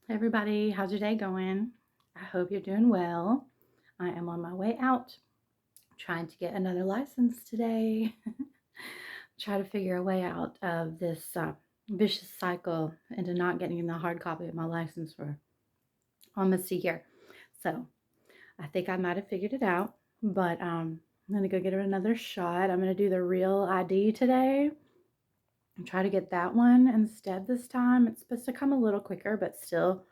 Hey everybody, how's your day going? I hope you're doing well. I am on my way out, trying to get another license today. Try to figure a way out of this vicious cycle into not getting the hard copy of my license for almost a year. So I think I might have figured it out, but I'm gonna go get it another shot. I'm gonna do the real ID today and try to get that one instead this time. It's supposed to come a little quicker, but still,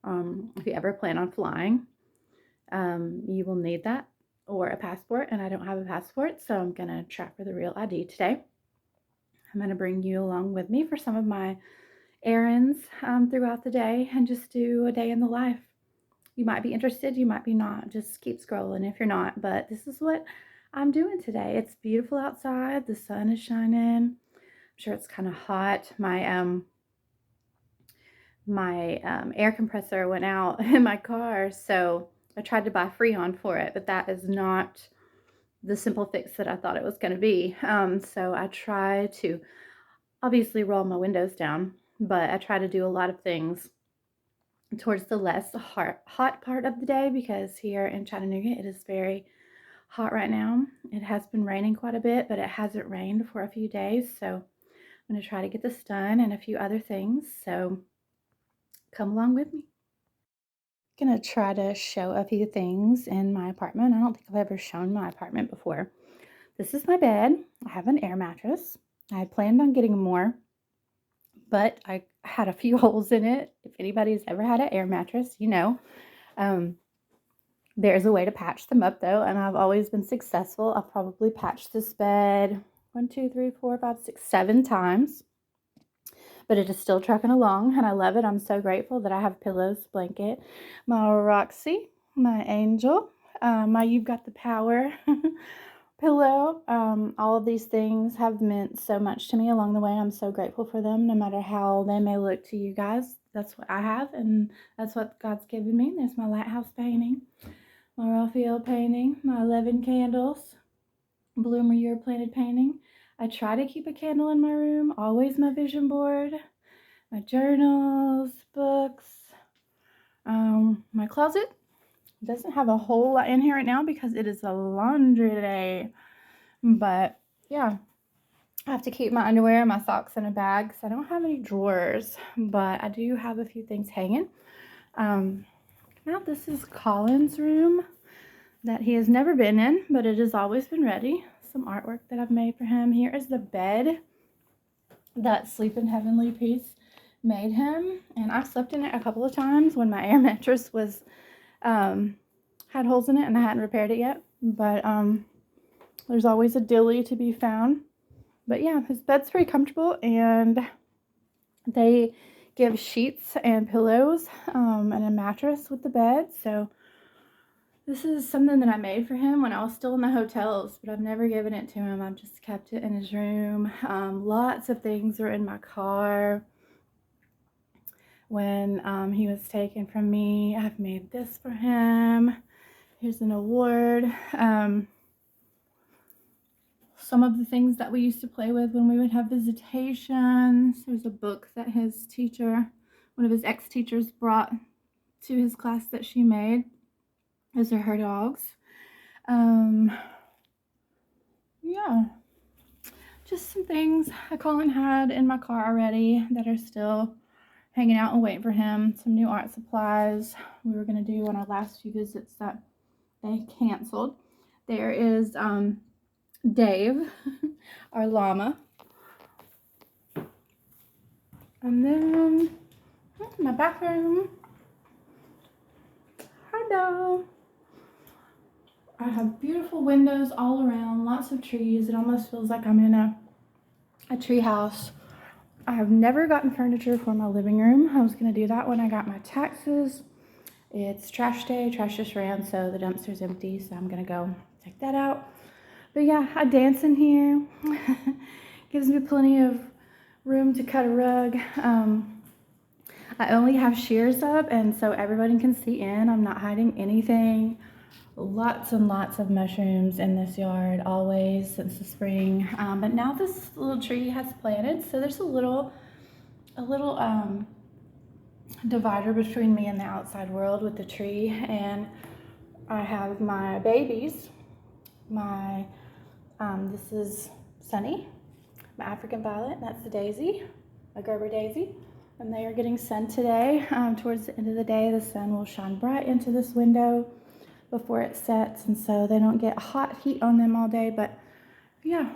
if you ever plan on flying, you will need that or a passport, and I don't have a passport, so I'm going to try for the real ID today. I'm going to bring you along with me for some of my errands throughout the day and just do a day in the life. You might be interested, you might be not. Just keep scrolling if you're not, but this is what I'm doing today. It's beautiful outside, the sun is shining. I'm sure it's kind of hot. My air compressor went out in my car, so I tried to buy Freon for it, but that is not the simple fix that I thought it was going to be. So I try to obviously roll my windows down, but I try to do a lot of things towards the less hot part of the day, because here in Chattanooga it is very hot right now. It has been raining quite a bit, but it hasn't rained for a few days, so I'm going to try to get this done and a few other things. So come along with me. Gonna try to show a few things in my apartment. I don't think I've ever shown my apartment before. This is my bed. I have an air mattress. I had planned on getting more, but I had a few holes in it. If anybody's ever had an air mattress, you know. Um, there's a way to patch them up though, and I've always been successful. I've probably patched this bed 1, 2, 3, 4, 5, 6, 7 times, but it is still trucking along, and I love it. I'm so grateful that I have pillows, blanket, my Roxy, my angel, my You've Got the Power pillow. All of these things have meant so much to me along the way. I'm so grateful for them, no matter how they may look to you guys. That's what I have, and that's what God's given me. There's my lighthouse painting, my Raphael painting, my 11 candles, Bloomer Year Planted painting. I try to keep a candle in my room, always my vision board, my journals, books, my closet. Doesn't have a whole lot in here right now because it is a laundry day. But yeah, I have to keep my underwear and my socks in a bag because I don't have any drawers. But I do have a few things hanging. Now this is Colin's room that he has never been in, but it has always been ready. Some artwork that I've made for him. Here is the bed that Sleep in Heavenly Peace made him, and I've slept in it a couple of times when my air mattress was had holes in it and I hadn't repaired it yet, but there's always a dilly to be found. But yeah, his bed's pretty comfortable, and they give sheets and pillows and a mattress with the bed. So this is something that I made for him when I was still in the hotels, but I've never given it to him. I've just kept it in his room. Lots of things are in my car. When he was taken from me, I've made this for him. Here's an award. Some of the things that we used to play with when we would have visitations. There's a book that his teacher, one of his ex-teachers, brought to his class that she made. Those are her dogs. Yeah, just some things Colin had in my car already that are still hanging out and waiting for him. Some new art supplies we were going to do on our last few visits that they canceled. There is Dave, our llama. And then my bathroom. Hello. I have beautiful windows all around, lots of trees. It almost feels like I'm in a tree house. I have never gotten furniture for my living room. I was going to do that when I got my taxes. It's trash day. Trash just ran, so the dumpster's empty, so I'm going to go take that out. But yeah, I dance in here. Gives me plenty of room to cut a rug. I only have shears up, and so everybody can see in. I'm not hiding anything. Lots and lots of mushrooms in this yard, always since the spring. But now this little tree has planted, so there's a little divider between me and the outside world with the tree. And I have my babies. This is Sunny, my African violet. That's the daisy, a Gerber daisy. And they are getting sun today. Towards the end of the day, the sun will shine bright into this window before it sets, and so they don't get hot heat on them all day, but yeah,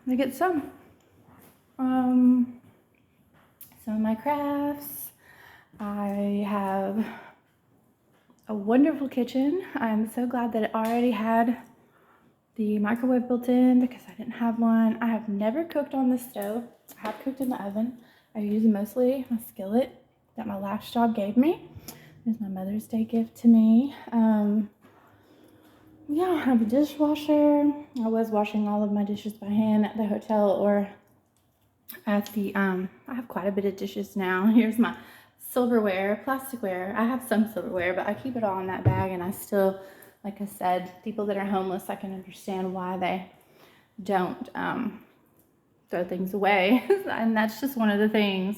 they get some. Some of my crafts. I have a wonderful kitchen. I'm so glad that it already had the microwave built in because I didn't have one. I have never cooked on the stove. I have cooked in the oven. I use mostly my skillet that my last job gave me. It's my Mother's Day gift to me. Yeah, I have a dishwasher. I was washing all of my dishes by hand at the hotel or at the, I have quite a bit of dishes now. Here's my silverware, plasticware. I have some silverware, but I keep it all in that bag, and I still, like I said, people that are homeless, I can understand why they don't throw things away. And that's just one of the things.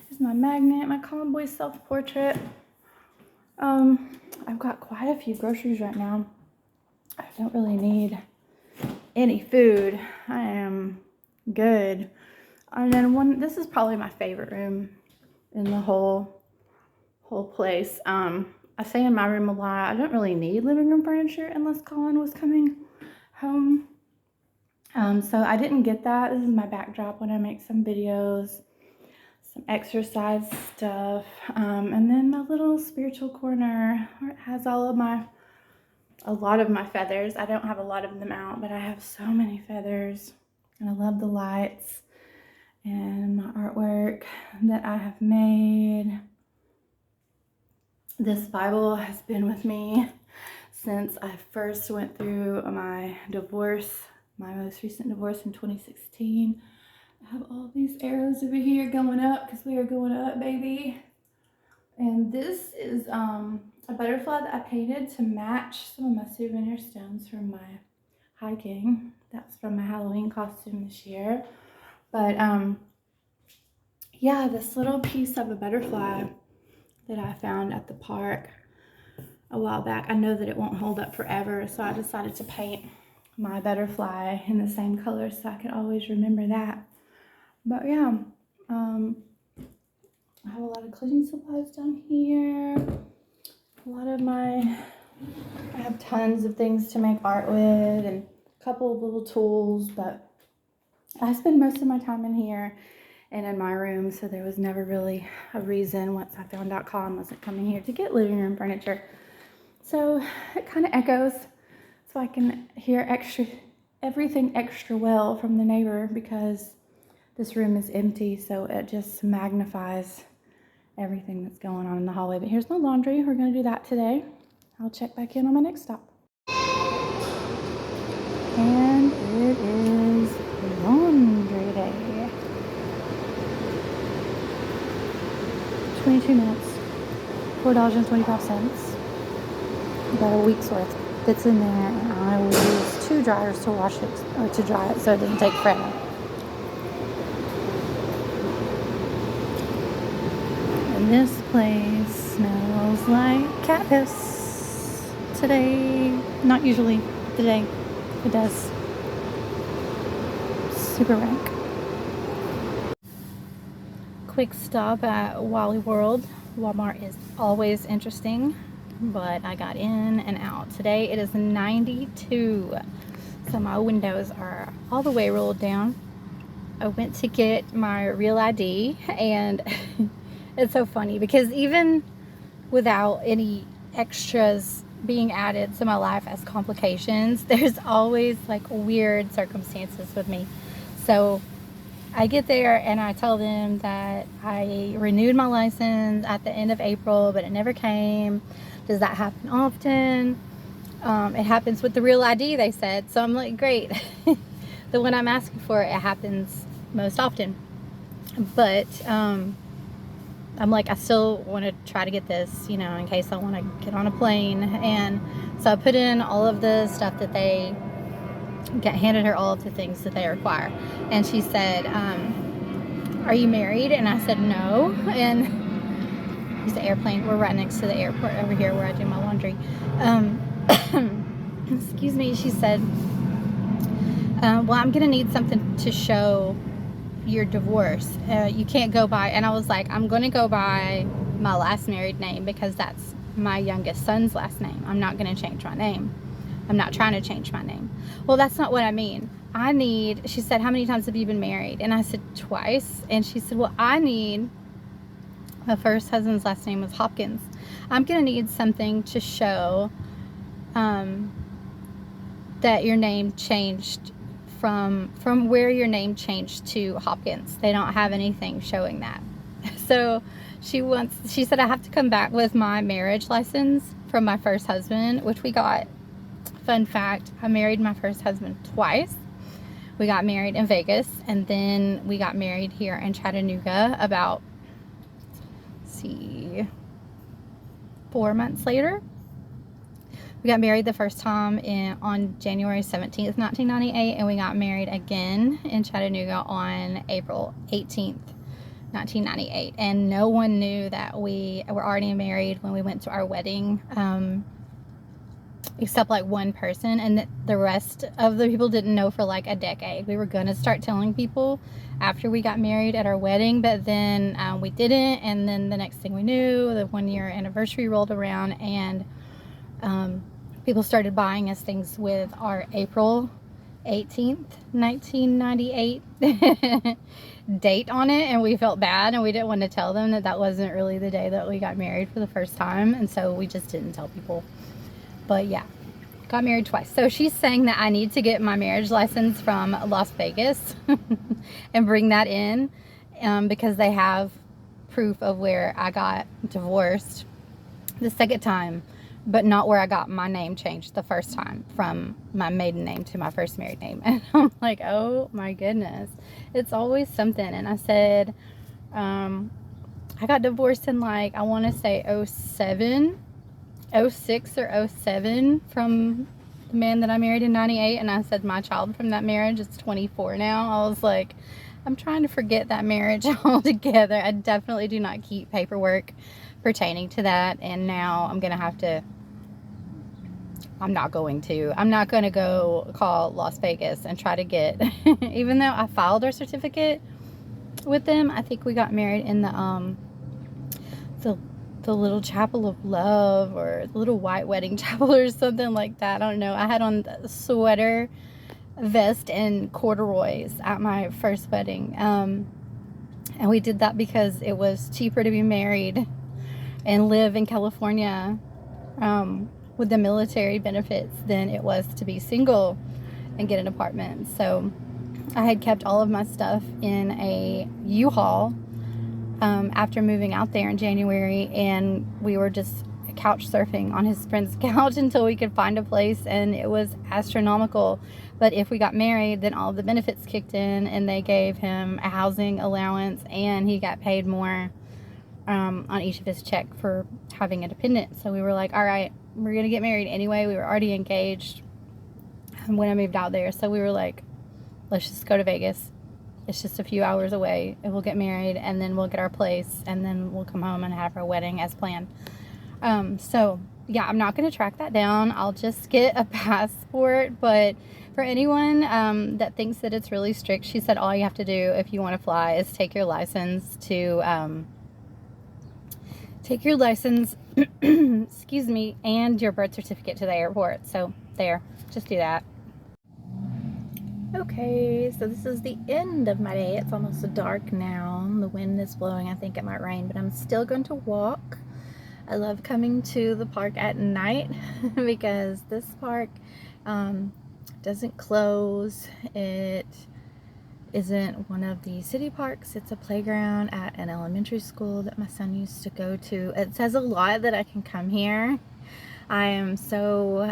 Here's my magnet, my Colin Boy self-portrait. I've got quite a few groceries right now. I don't really need any food. I am good. And then this is probably my favorite room in the whole place. I say in my room a lot. I don't really need living room furniture unless Colin was coming home. So I didn't get that. This is my backdrop when I make some videos, some exercise stuff, and then my little spiritual corner where it has a lot of my feathers. I don't have a lot of them out, but I have so many feathers, and I love the lights and my artwork that I have made. This Bible has been with me since I first went through my divorce, my most recent divorce in 2016. I have all these arrows over here going up because we are going up, baby. And this is a butterfly that I painted to match some of my souvenir stones from my hiking. That's from my Halloween costume this year. But yeah, this little piece of a butterfly that I found at the park a while back. I know that it won't hold up forever, so I decided to paint my butterfly in the same color so I could always remember that. But yeah, I have a lot of cleaning supplies down here. I have tons of things to make art with and a couple of little tools, but I spend most of my time in here and in my room, so there was never really a reason once I found out Colin wasn't coming here to get living room furniture. So it kind of echoes, so I can hear everything extra well from the neighbor because this room is empty, so it just magnifies everything that's going on in the hallway. But here's my laundry. We're going to do that today. I'll check back in on my next stop. And it is laundry day. 22 minutes, $4.25. About a week's worth fits in there, and I will use 2 dryers to wash it or to dry it so it doesn't take forever. And this place smells like cat piss today. Not usually, today it does. Super rank. Quick stop at Wally World. Walmart is always interesting, but I got in and out. Today it is 92, so my windows are all the way rolled down. I went to get my real ID, and it's so funny because even without any extras being added to my life as complications, there's always like weird circumstances with me. So I get there and I tell them that I renewed my license at the end of April, but it never came. Does that happen often? It happens with the real ID, they said. So I'm like, great. The one I'm asking for, it happens most often. But I'm like, I still want to try to get this, you know, in case I want to get on a plane. And so I put in all of the stuff that they handed her, all of the things that they require. And she said, are you married? And I said, no. And There's an airplane. We're right next to the airport over here where I do my laundry. Excuse me. She said, well, I'm going to need something to show your divorce. You can't go by. And I was like, I'm going to go by my last married name because that's my youngest son's last name. I'm not going to change my name. I'm not trying to change my name. Well, that's not what I mean. She said, how many times have you been married? And I said, twice. And she said, well, my first husband's last name was Hopkins. I'm going to need something to show that your name changed from where your name changed to Hopkins. They don't have anything showing that. So she said I have to come back with my marriage license from my first husband, which we got. Fun fact, I married my first husband twice. We got married in Vegas, and then we got married here in Chattanooga about, 4 months later. We got married the first time on January 17th, 1998, and we got married again in Chattanooga on April 18th, 1998. And no one knew that we were already married when we went to our wedding, except like one person, and the rest of the people didn't know for like a decade. We were going to start telling people after we got married at our wedding, but then we didn't. And then the next thing we knew, the 1-year anniversary rolled around, and people started buying us things with our April 18th, 1998 date on it, and we felt bad, and we didn't want to tell them that wasn't really the day that we got married for the first time, and so we just didn't tell people. But yeah, got married twice. So she's saying that I need to get my marriage license from Las Vegas and bring that in because they have proof of where I got divorced the second time, but not where I got my name changed the first time from my maiden name to my first married name. And I'm like, oh my goodness, it's always something. And I said, I got divorced in like, I want to say 06 or 07 from the man that I married in 98. And I said my child from that marriage is 24 now. I was like, I'm trying to forget that marriage altogether. I definitely do not keep paperwork pertaining to that, and now I'm not going to go call Las Vegas and try to get even though I filed our certificate with them. I think we got married in the little chapel of love, or the little white wedding chapel, or something like that. I don't know. I had on the sweater, vest, and corduroys at my first wedding, and we did that because it was cheaper to be married and live in California with the military benefits than it was to be single and get an apartment. So I had kept all of my stuff in a U-Haul after moving out there in January, and we were just couch surfing on his friend's couch until we could find a place, and it was astronomical. But if we got married, then all of the benefits kicked in, and they gave him a housing allowance, and he got paid more on each of his check for having a dependent. So we were like, all right, we're gonna get married anyway. We were already engaged when I moved out there, so we were like, let's just go to Vegas. It's just a few hours away, and we'll get married, and then we'll get our place, and then we'll come home and have our wedding as planned. So yeah, I'm not gonna track that down. I'll just get a passport. But for anyone that thinks that it's really strict, she said all you have to do if you want to fly is take your license excuse me, and your birth certificate to the airport. So there, just do that. Okay, so this is the end of my day. It's almost dark now. The wind is blowing. I think it might rain, but I'm still going to walk. I love coming to the park at night because this park doesn't close. It isn't one of the city parks. It's a playground at an elementary school that my son used to go to. It says a lot that I can come here. I am so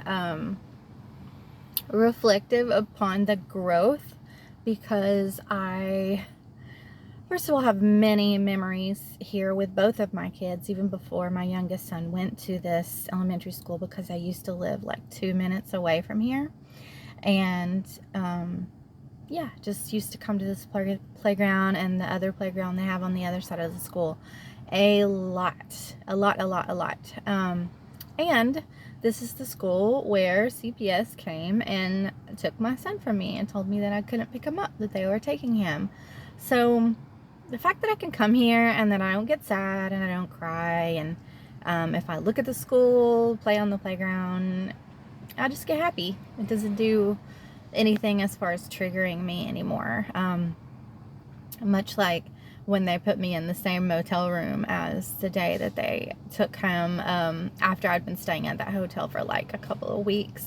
reflective upon the growth because I, first of all, have many memories here with both of my kids, even before my youngest son went to this elementary school, because I used to live like 2 minutes away from here. And yeah, just used to come to this playground and the other playground they have on the other side of the school. A lot. A lot, a lot, a lot. And this is the school where CPS came and took my son from me and told me that I couldn't pick him up, that they were taking him. So the fact that I can come here and that I don't get sad and I don't cry, and if I look at the school, play on the playground, I just get happy. It doesn't do anything as far as triggering me anymore. Much like when they put me in the same motel room as the day that they took him, after I'd been staying at that hotel for like a couple of weeks.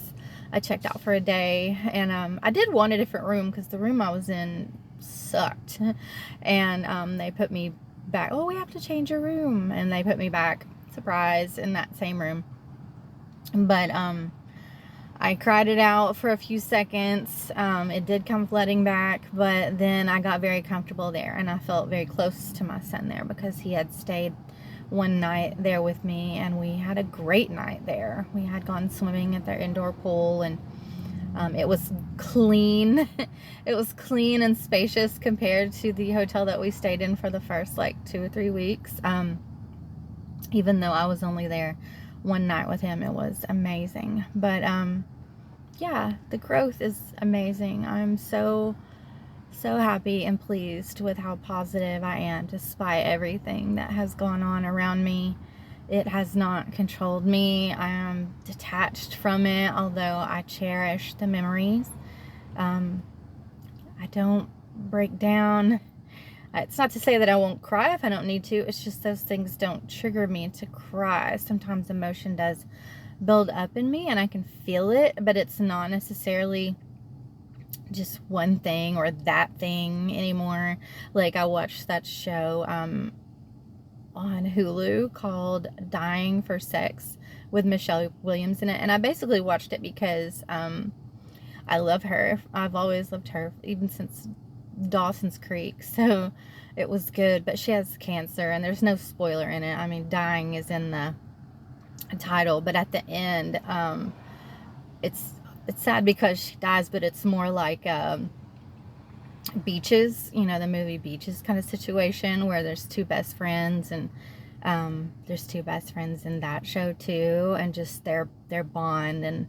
I checked out for a day, and I did want a different room because the room I was in sucked. And they put me back. Oh, we have to change your room. And they put me back, surprise, in that same room. But I cried it out for a few seconds. It did come flooding back, but then I got very comfortable there, and I felt very close to my son there because he had stayed one night there with me, and we had a great night there. We had gone swimming at their indoor pool, and it was clean. It was clean and spacious compared to the hotel that we stayed in for the first like 2 or 3 weeks. Even though I was only there one night with him, it was amazing. But yeah, the growth is amazing. I'm so happy and pleased with how positive I am despite everything that has gone on around me. It has not controlled me. I am detached from it, although I cherish the memories. I don't break down. It's not to say that I won't cry if I don't need to. It's just those things don't trigger me to cry. Sometimes emotion does build up in me and I can feel it, but it's not necessarily just one thing or that thing anymore. Like I watched that show on Hulu called Dying for Sex with Michelle Williams in it, and I basically watched it because I love her. I've always loved her, even since Dawson's Creek, so it was good. But she has cancer, and there's no spoiler in it. I mean, dying is in the title, but at the end, it's sad because she dies, but it's more like Beaches, you know, the movie Beaches kind of situation where there's two best friends, and there's two best friends in that show too, and just their bond, and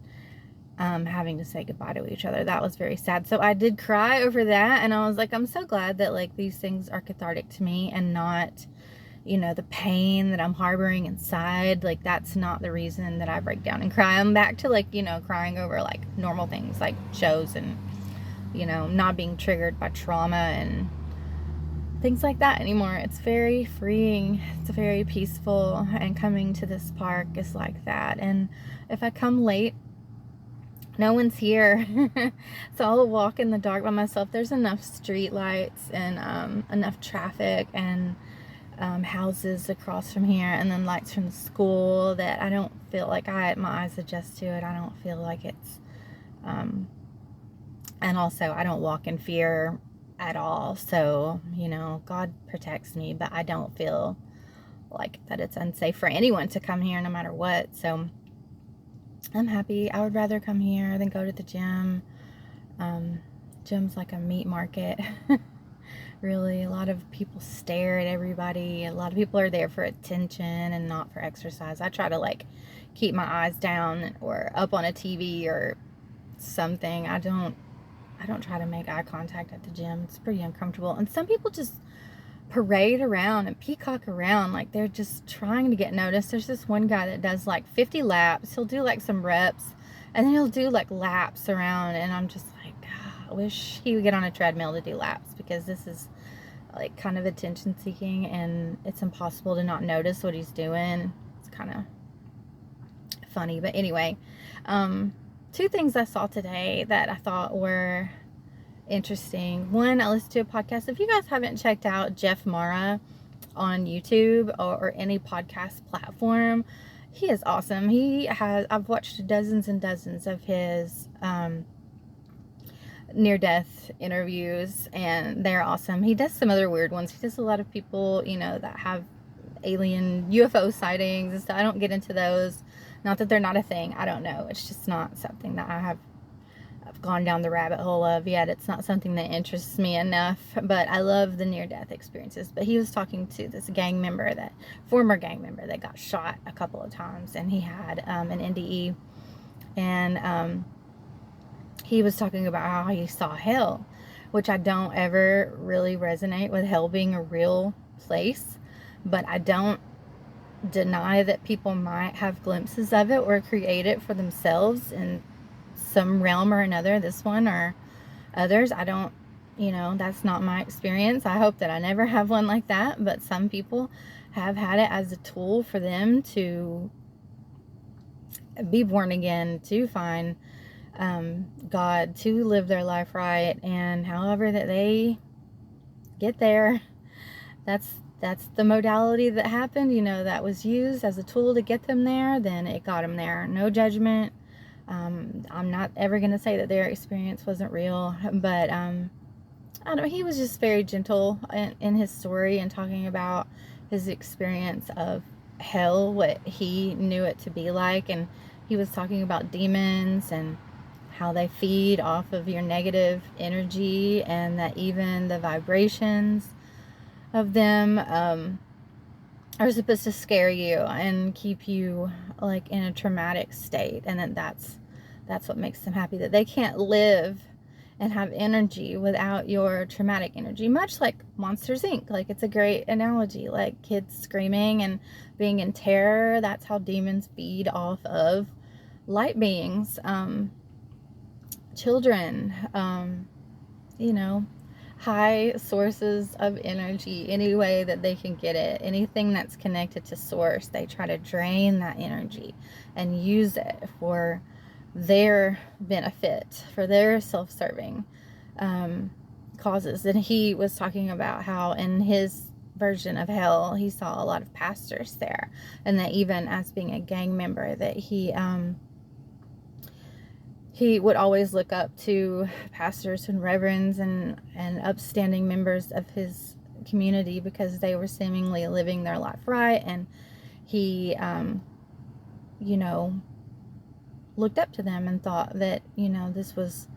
having to say goodbye to each other. That was very sad. So I did cry over that, and I was like, I'm so glad that like these things are cathartic to me and not, you know, the pain that I'm harboring inside. Like that's not the reason that I break down and cry. I'm back to like, you know, crying over like normal things like shows and, you know, not being triggered by trauma and things like that anymore. It's very freeing. It's very peaceful, and coming to this park is like that. And if I come late, no one's here. So I'll walk in the dark by myself. There's enough street lights and enough traffic and houses across from here, and then lights from the school, that I don't feel like my eyes adjust to it. I don't feel like it's and also I don't walk in fear at all. So, you know, God protects me, but I don't feel like that it's unsafe for anyone to come here no matter what. So I'm happy. I would rather come here than go to the gym. Gym's like a meat market. Really, a lot of people stare at everybody. A lot of people are there for attention and not for exercise. I try to like keep my eyes down or up on a TV or something. I don't try to make eye contact at the gym. It's pretty uncomfortable. And some people just parade around and peacock around like they're just trying to get noticed. There's this one guy that does like 50 laps. He'll do like some reps, and then he'll do like laps around, and I'm just like, God, I wish he would get on a treadmill to do laps, because this is like kind of attention seeking, and it's impossible to not notice what he's doing. It's kind of funny. But anyway, two things I saw today that I thought were interesting. One, I listened to a podcast. If you guys haven't checked out Jeff Mara on YouTube or any podcast platform, he is awesome. I've watched dozens and dozens of his near-death interviews, and they're awesome. He does some other weird ones. He does a lot of people, you know, that have alien UFO sightings and stuff. I don't get into those. Not that they're not a thing. I don't know. It's just not something that I have gone down the rabbit hole of yet. It's not something that interests me enough, but I love the near-death experiences. But he was talking to this former gang member that got shot a couple of times, and he had an NDE, and he was talking about how he saw hell, which I don't ever really resonate with hell being a real place, but I don't deny that people might have glimpses of it or create it for themselves in some realm or another, this one or others. I don't, that's not my experience. I hope that I never have one like that, but some people have had it as a tool for them to be born again, to find God, to live their life right, and however that they get there, that's the modality that happened, that was used as a tool to get them there, then it got them there. No judgment. I'm not ever going to say that their experience wasn't real, but I don't know, he was just very gentle in his story and talking about his experience of hell, what he knew it to be like, and he was talking about demons and how they feed off of your negative energy, and that even the vibrations of them are supposed to scare you and keep you like in a traumatic state, and then that's what makes them happy, that they can't live and have energy without your traumatic energy, much like Monsters Inc. Like, it's a great analogy, like kids screaming and being in terror. That's how demons feed off of light beings, children, high sources of energy, any way that they can get it. Anything that's connected to source, they try to drain that energy and use it for their benefit, for their self-serving causes. And he was talking about how in his version of hell, he saw a lot of pastors there, and that even as being a gang member, that he would always look up to pastors and reverends and upstanding members of his community because they were seemingly living their life right. And he, looked up to them and thought that, this was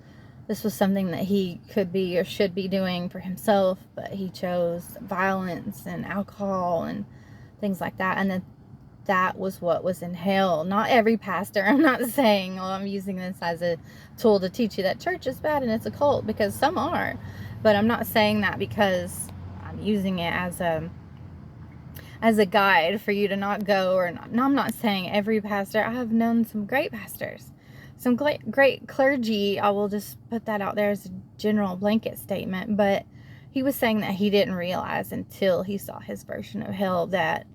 something that he could be or should be doing for himself, but he chose violence and alcohol and things like that. And that was what was in hell. Not every pastor. I'm not saying, I'm using this as a tool to teach you that church is bad and it's a cult, because some are. But I'm not saying that because I'm using it as a guide for you to not go or not. No, I'm not saying every pastor. I have known some great pastors, some great clergy. I will just put that out there as a general blanket statement. But he was saying that he didn't realize until he saw his version of hell that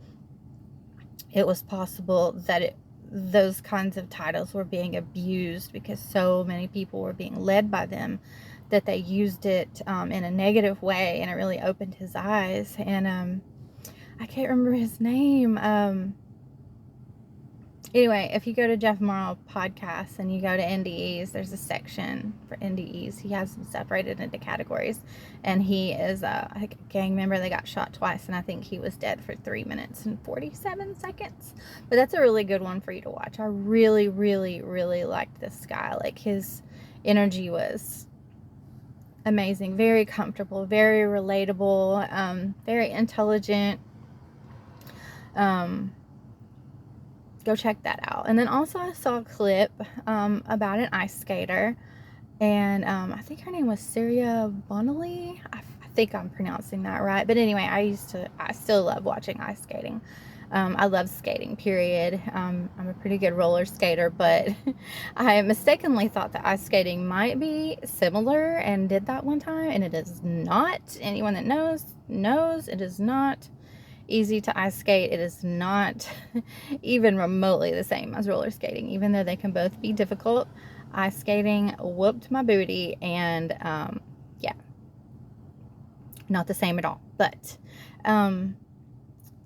it was possible that those kinds of titles were being abused because so many people were being led by them, that they used it in a negative way, and it really opened his eyes. And I can't remember his name. Anyway, if you go to Jeff Morrow podcast and you go to NDEs, there's a section for NDEs. He has them separated into categories, and he is I think a gang member that got shot twice, and I think he was dead for 3 minutes and 47 seconds. But that's a really good one for you to watch. I really, really, really liked this guy. Like, his energy was amazing, very comfortable, very relatable, very intelligent. Go check that out. And then also I saw a clip about an ice skater, and I think her name was Syria Bonelli. I think I'm pronouncing that right. But anyway, I still love watching ice skating. I love skating, period. I'm a pretty good roller skater, but I mistakenly thought that ice skating might be similar and did that one time, and it is not. Anyone that knows it is not easy to ice skate. It is not even remotely the same as roller skating, even though they can both be difficult. Ice skating whooped my booty, and yeah, not the same at all. But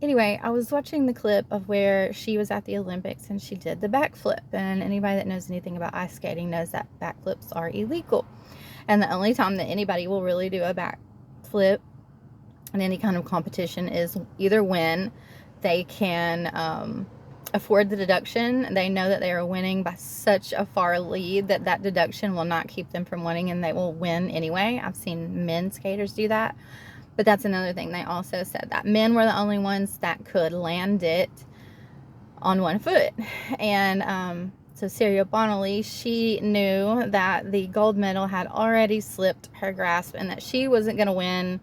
anyway, I was watching the clip of where she was at the Olympics and she did the backflip, and anybody that knows anything about ice skating knows that backflips are illegal, and the only time that anybody will really do a backflip in any kind of competition is either when they can afford the deduction. They know that they are winning by such a far lead that that deduction will not keep them from winning, and they will win anyway. I've seen men skaters do that. But that's another thing. They also said that men were the only ones that could land it on one foot. And so Sarah Bonelli, she knew that the gold medal had already slipped her grasp and that she wasn't going to win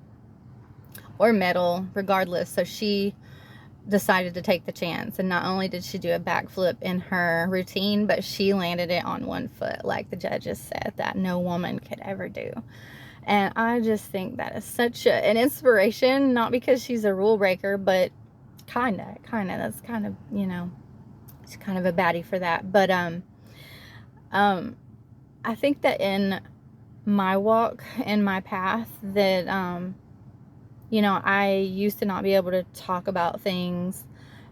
or medal regardless. So she decided to take the chance. And not only did she do a backflip in her routine, but she landed it on one foot, like the judges said that no woman could ever do. And I just think that is such an inspiration, not because she's a rule breaker, but kind of, that's kind of, she's kind of a baddie for that. But, I think that in my walk and my path that, I used to not be able to talk about things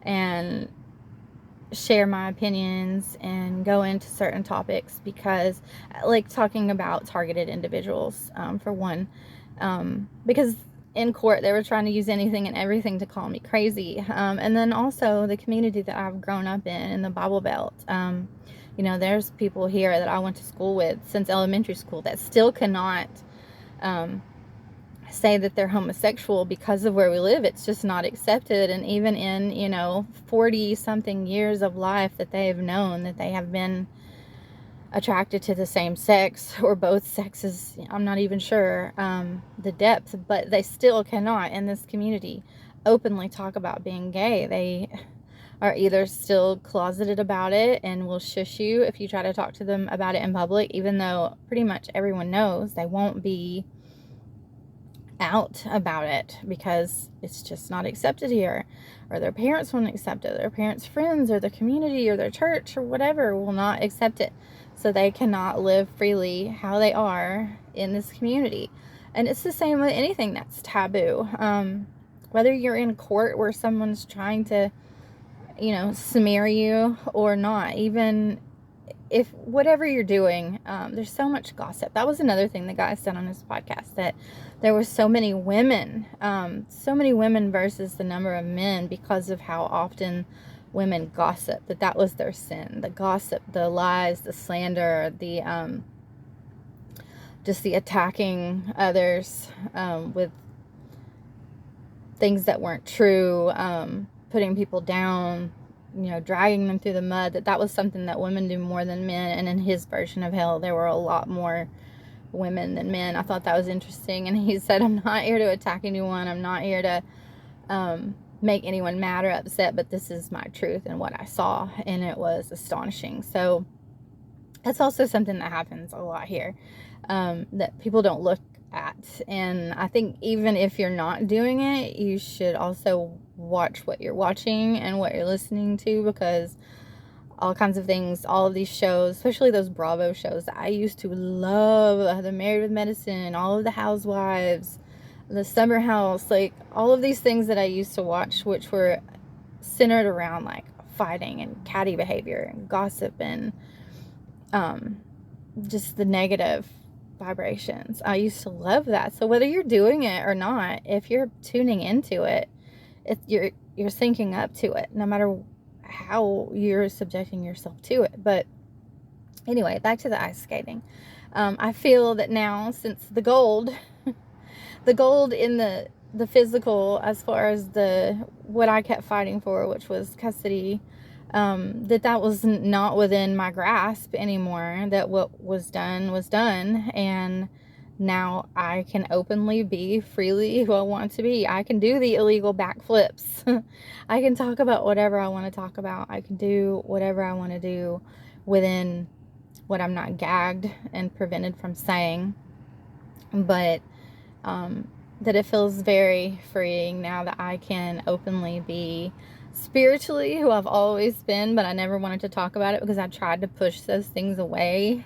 and share my opinions and go into certain topics because, like, talking about targeted individuals, for one, because in court they were trying to use anything and everything to call me crazy, and then also the community that I've grown up in the Bible Belt. There's people here that I went to school with since elementary school that still cannot say that they're homosexual because of where we live. It's just not accepted. And even in 40 something years of life that they have known that they have been attracted to the same sex or both sexes, I'm not even sure the depth, but they still cannot in this community openly talk about being gay. They are either still closeted about it and will shush you if you try to talk to them about it in public, even though pretty much everyone knows they won't be out about it because it's just not accepted here, or their parents won't accept it, their parents' friends or their community or their church or whatever will not accept it, so they cannot live freely how they are in this community. And it's the same with anything that's taboo, whether you're in court where someone's trying to smear you or not, even if whatever you're doing, there's so much gossip. That was another thing the guy said on his podcast, that there were so many women versus the number of men because of how often women gossip, that was their sin. The gossip, the lies, the slander, the just the attacking others with things that weren't true, putting people down, dragging them through the mud, that was something that women do more than men. And in his version of hell, there were a lot more women than men. I thought that was interesting. And he said, I'm not here to attack anyone. I'm not here to make anyone mad or upset, but this is my truth and what I saw. And it was astonishing. So that's also something that happens a lot here, that people don't look at. And I think even if you're not doing it, you should also watch what you're watching and what you're listening to, because all kinds of things, all of these shows, especially those Bravo shows that I used to love, the Married with Medicine, all of the Housewives, the Summer House, like all of these things that I used to watch, which were centered around like fighting and catty behavior and gossip and just the negative vibrations. I used to love that. So whether you're doing it or not, if you're tuning into it, you're syncing up to it, no matter how you're subjecting yourself to it. But anyway, back to the ice skating. I feel that now, since the gold in the physical, as far as what I kept fighting for, which was custody, that was not within my grasp anymore, that what was done was done, and now I can openly be freely who I want to be. I can do the illegal backflips. I can talk about whatever I want to talk about. I can do whatever I want to do within what I'm not gagged and prevented from saying. But that it feels very freeing now that I can openly be spiritually who I've always been, but I never wanted to talk about it because I tried to push those things away.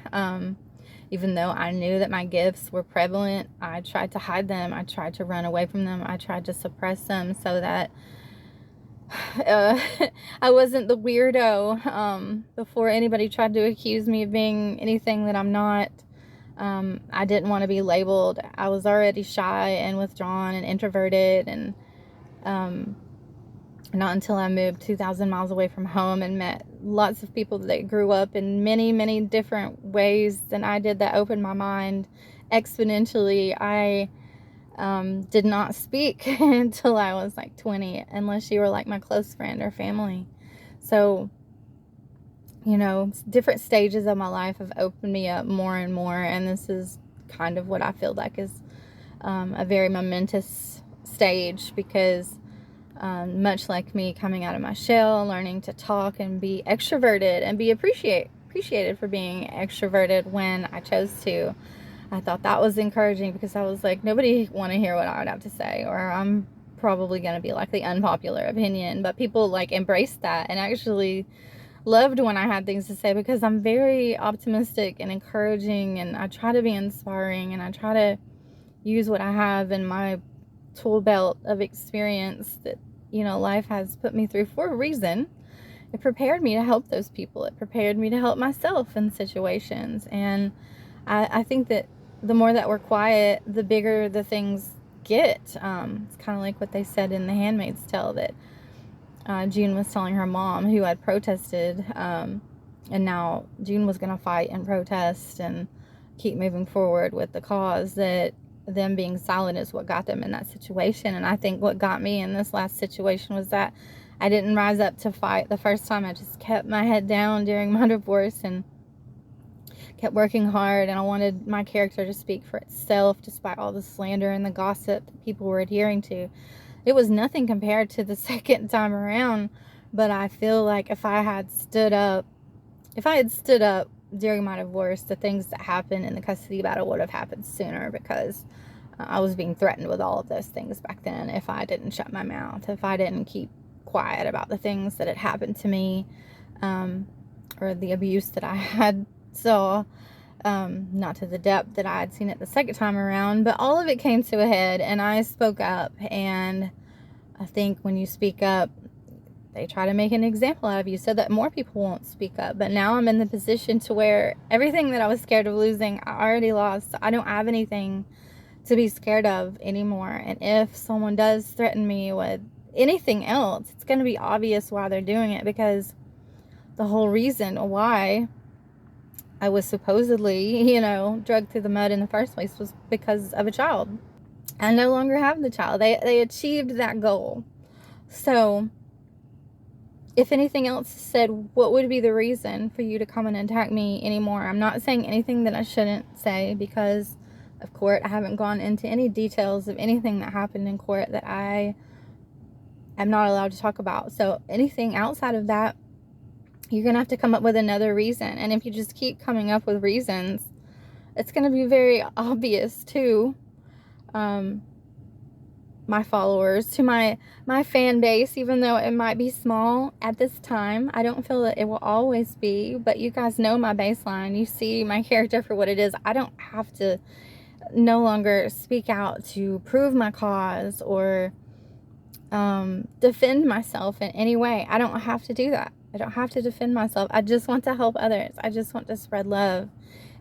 Even though I knew that my gifts were prevalent, I tried to hide them. I tried to run away from them. I tried to suppress them so that I wasn't the weirdo before anybody tried to accuse me of being anything that I'm not. I didn't want to be labeled. I was already shy and withdrawn and introverted, and Not until I moved 2,000 miles away from home and met lots of people that grew up in many, many different ways than I did, that opened my mind exponentially. I did not speak until I was like 20, unless you were like my close friend or family. So, you know, different stages of my life have opened me up more and more, and this is kind of what I feel like is a very momentous stage, because much like me coming out of my shell, learning to talk and be extroverted and be appreciated for being extroverted when I chose to. I thought that was encouraging, because I was like, nobody want to hear what I would have to say, or I'm probably going to be like the unpopular opinion. But people like embraced that and actually loved when I had things to say, because I'm very optimistic and encouraging, and I try to be inspiring, and I try to use what I have in my tool belt of experience that, you know, life has put me through for a reason. It prepared me to help those people. It prepared me to help myself in situations. And I think that the more that we're quiet, the bigger the things get. It's kind of like what they said in The Handmaid's Tale, that June was telling her mom, who had protested, and now June was going to fight and protest and keep moving forward with the cause, that them being silent is what got them in that situation. And I think what got me in this last situation was that I didn't rise up to fight the first time. I just kept my head down during my divorce and kept working hard, and I wanted my character to speak for itself, despite all the slander and the gossip that people were adhering to. It was nothing compared to the second time around, but I feel like if I had stood up during my divorce, the things that happened in the custody battle would have happened sooner, because I was being threatened with all of those things back then if I didn't shut my mouth, if I didn't keep quiet about the things that had happened to me, or the abuse that I had saw. Not to the depth that I had seen it the second time around, but all of it came to a head, and I spoke up. And I think when you speak up, they try to make an example out of you so that more people won't speak up. But now I'm in the position to where everything that I was scared of losing, I already lost. I don't have anything to be scared of anymore. And if someone does threaten me with anything else, it's going to be obvious why they're doing it, because the whole reason why I was supposedly, you know, dragged through the mud in the first place was because of a child. I no longer have the child. They achieved that goal. So, if anything else is said, what would be the reason for you to come and attack me anymore? I'm not saying anything that I shouldn't say, because of court, I haven't gone into any details of anything that happened in court that I am not allowed to talk about. So anything outside of that, you're going to have to come up with another reason. And if you just keep coming up with reasons, it's going to be very obvious to my followers, to my fan base, even though it might be small at this time. I don't feel that it will always be, but you guys know my baseline. You see my character for what it is. I don't have to no longer speak out to prove my cause or defend myself in any way. I don't have to do that. I don't have to defend myself. I just want to help others. I just want to spread love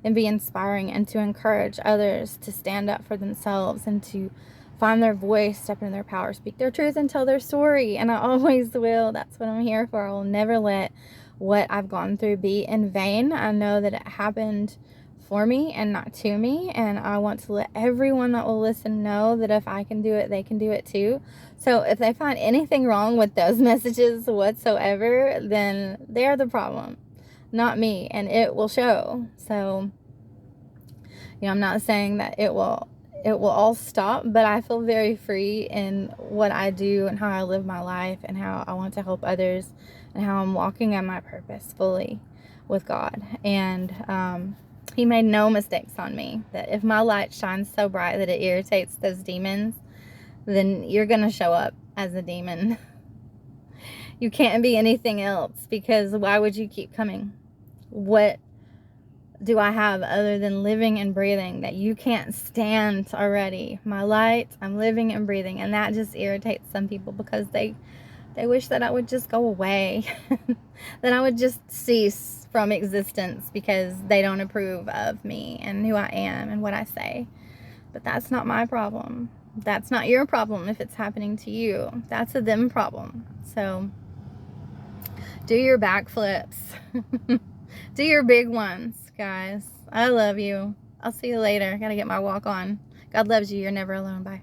and be inspiring, and to encourage others to stand up for themselves and to find their voice, step into their power, speak their truth, and tell their story. And I always will. That's what I'm here for. I will never let what I've gone through be in vain. I know that it happened for me and not to me, and I want to let everyone that will listen know that if I can do it, they can do it too. So if they find anything wrong with those messages whatsoever, then they're the problem, not me, and it will show. So, you know, I'm not saying that it will all stop, but I feel very free in what I do and how I live my life and how I want to help others and how I'm walking in my purpose fully with God. And he made no mistakes on me, that if my light shines so bright that it irritates those demons, then you're going to show up as a demon. You can't be anything else, because why would you keep coming? What do I have other than living and breathing that you can't stand already? My light, I'm living and breathing, and that just irritates some people, because they wish that I would just go away, that I would just cease from existence because they don't approve of me and who I am and what I say. But that's not my problem. That's not your problem if it's happening to you. That's a them problem. So do your backflips. Do your big ones, guys. I love you. I'll see you later. Gotta get my walk on. God loves you. You're never alone. Bye.